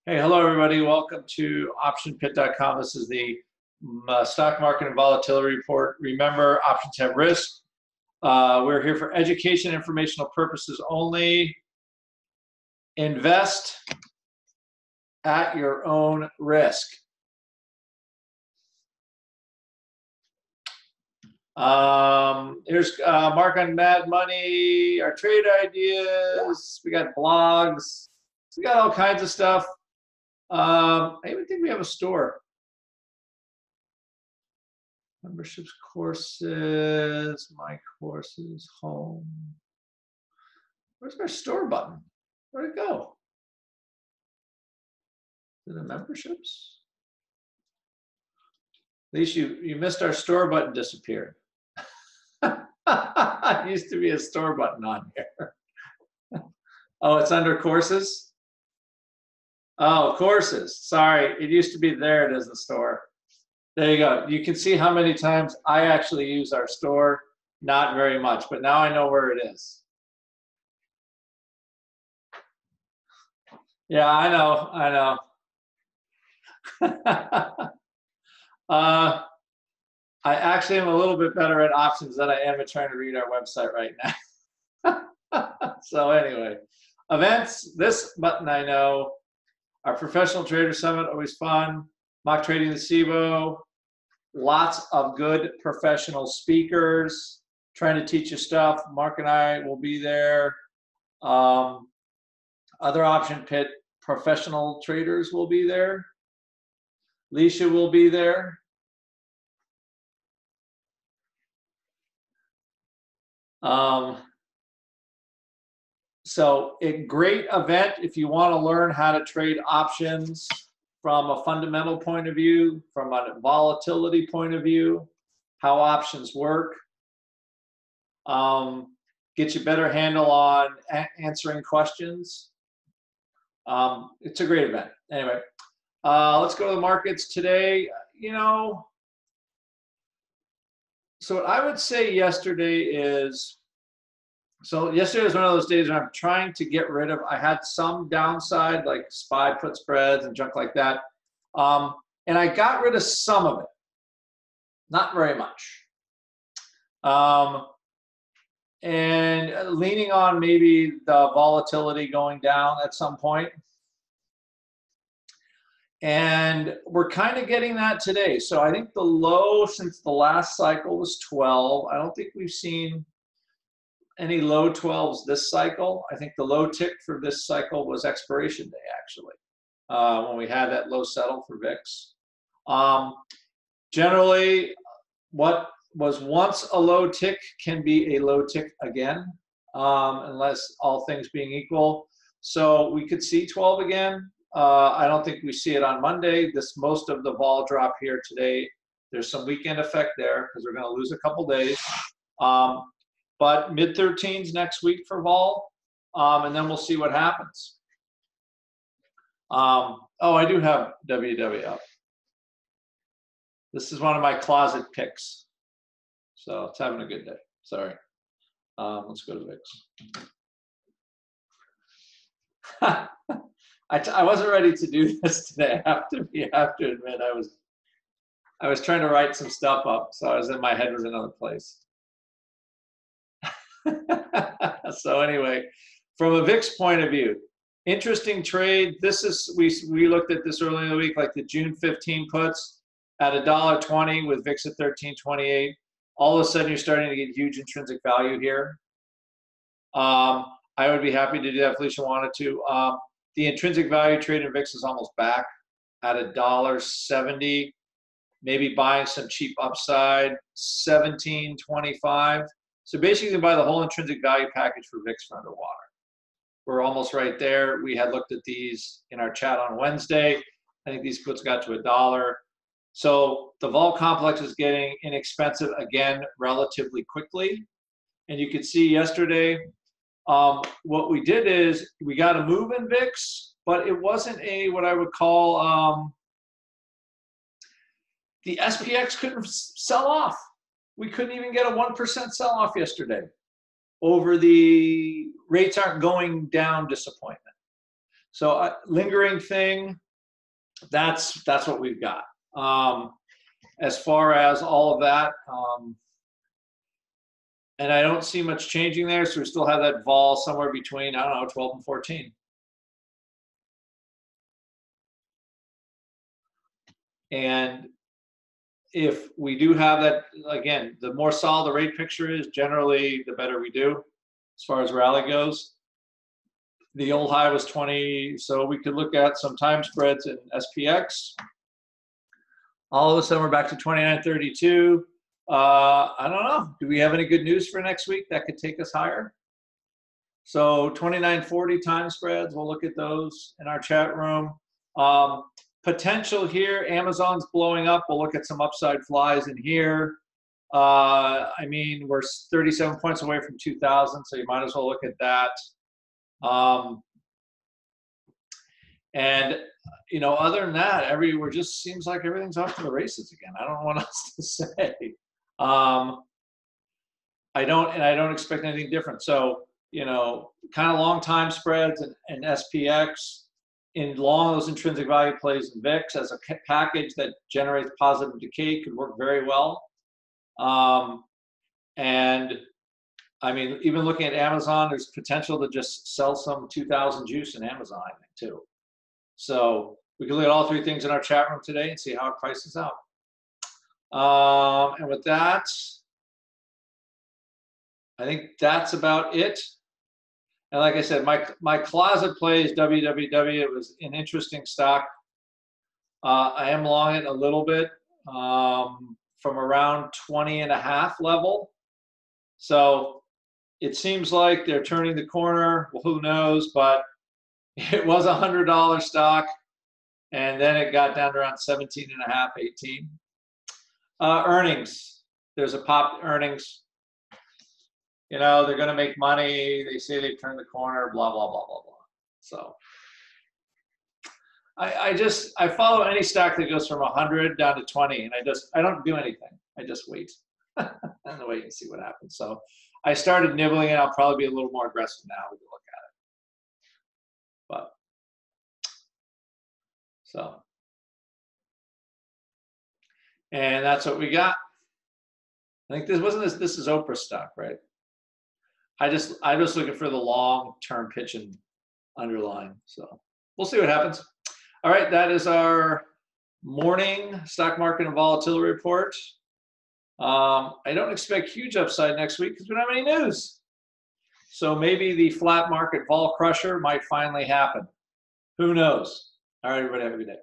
Hey, hello everybody. Welcome to OptionPit.com. This is the stock market and volatility report. Remember, options have risk. We're here for education, informational purposes only. Invest at your own risk. Here's Mark on Mad Money, our trade ideas. We got blogs. We got all kinds of stuff. I even think we have a store. Memberships, courses, my courses, home. Where's our store button? Where'd it go? Is it the memberships? At least you missed our store button disappeared. It used to be a store button on here. Oh, it's under courses? Oh, courses. Sorry, it used to be there. It is the store. There you go. You can see how many times I actually use our store. Not very much, but now I know where it is. Yeah, I know. I actually am a little bit better at options than I am at trying to read our website right now. So anyway, events, this button I know. Our Professional Trader Summit, always fun. Mock Trading the SIBO. Lots of good professional speakers trying to teach you stuff. Mark and I will be there. Other Option Pit professional traders will be there. Leisha will be there. So a great event if you want to learn how to trade options from a fundamental point of view, from a volatility point of view, how options work. Get you a better handle on answering questions. It's a great event. Anyway, let's go to the markets today. So what I would say yesterday is, yesterday was one of those days where I'm trying to get rid of, I had some downside, like SPY put spreads and junk like that. And I got rid of some of it, not very much. And leaning on maybe the volatility going down at some point. And we're kind of getting that today. So I think the low since the last cycle was 12. I don't think we've seen any low 12s this cycle. I think the low tick for this cycle was expiration day, actually, when we had that low settle for VIX. Generally, what was once a low tick can be a low tick again, unless all things being equal. So we could see 12 again. I don't think we see it on Monday. Most of the vol drop here today, there's some weekend effect there because we're going to lose a couple days. But mid-13s next week for vol, and then we'll see what happens. Oh, I do have WW up. This is one of my closet picks. So it's having a good day. Sorry. Let's go to VIX. I wasn't ready to do this today. I have to admit, I was trying to write some stuff up, so I was in my head was another place. So anyway, from a VIX point of view, interesting trade. This is we looked at this earlier in the week, like the June 15 puts at $1.20 with VIX at 13.28. All of a sudden, you're starting to get huge intrinsic value here. I would be happy to do that if Felicia wanted to. The intrinsic value trade in VIX is almost back at $1.70. Maybe buying some cheap upside, 17.25. So basically, you can buy the whole intrinsic value package for VIX for underwater. We're almost right there. We had looked at these in our chat on Wednesday. I think these puts got to $1. So the vol complex is getting inexpensive again relatively quickly. And you could see yesterday, what we did is we got a move in VIX, but it wasn't what I would call, the SPX couldn't sell off. We couldn't even get a 1% sell-off yesterday over the rates aren't going down disappointment. So lingering thing, that's what we've got. As far as all of that, and I don't see much changing there, so we still have that vol somewhere between, I don't know, 12 and 14. And if we do have that, again, the more solid the rate picture is, generally the better we do as far as rally goes. The old high was 20, so we could look at some time spreads in SPX. All of a sudden, we're back to 29.32. I don't know. Do we have any good news for next week that could take us higher? So 29.40 time spreads, we'll look at those in our chat room. Potential here, Amazon's blowing up. We'll look at some upside flies in here. I mean, we're 37 points away from 2,000, so you might as well look at that. And you know, other than that, everywhere just seems like everything's off to the races again. I don't know what else to say. I don't expect anything different. So, you know, kind of long time spreads and SPX in long those intrinsic value plays in VIX as a package that generates positive decay could work very well. And I mean, even looking at Amazon, there's potential to just sell some 2,000 juice in Amazon, I think, too. So we can look at all three things in our chat room today and see how it prices out. And with that, I think that's about it. And like I said, my closet play is WWW. It was an interesting stock. I am long it a little bit from around 20.5 level. So it seems like they're turning the corner. Well, who knows? But it was a $100 stock, and then it got down to around 17.5, 18. Earnings. There's a pop earnings. You know, they're going to make money. They say they've turned the corner, blah, blah, blah, blah, blah. So I follow any stock that goes from 100 down to 20, and I don't do anything. I just wait and wait and see what happens. So I started nibbling it. I'll probably be a little more aggressive now to look at it. But so, and that's what we got. I think this is Oprah stock, right? I'm just looking for the long-term pitch and underlying. So we'll see what happens. All right, that is our morning stock market and volatility report. I don't expect huge upside next week because we don't have any news. So maybe the flat market vol crusher might finally happen. Who knows? All right, everybody, have a good day.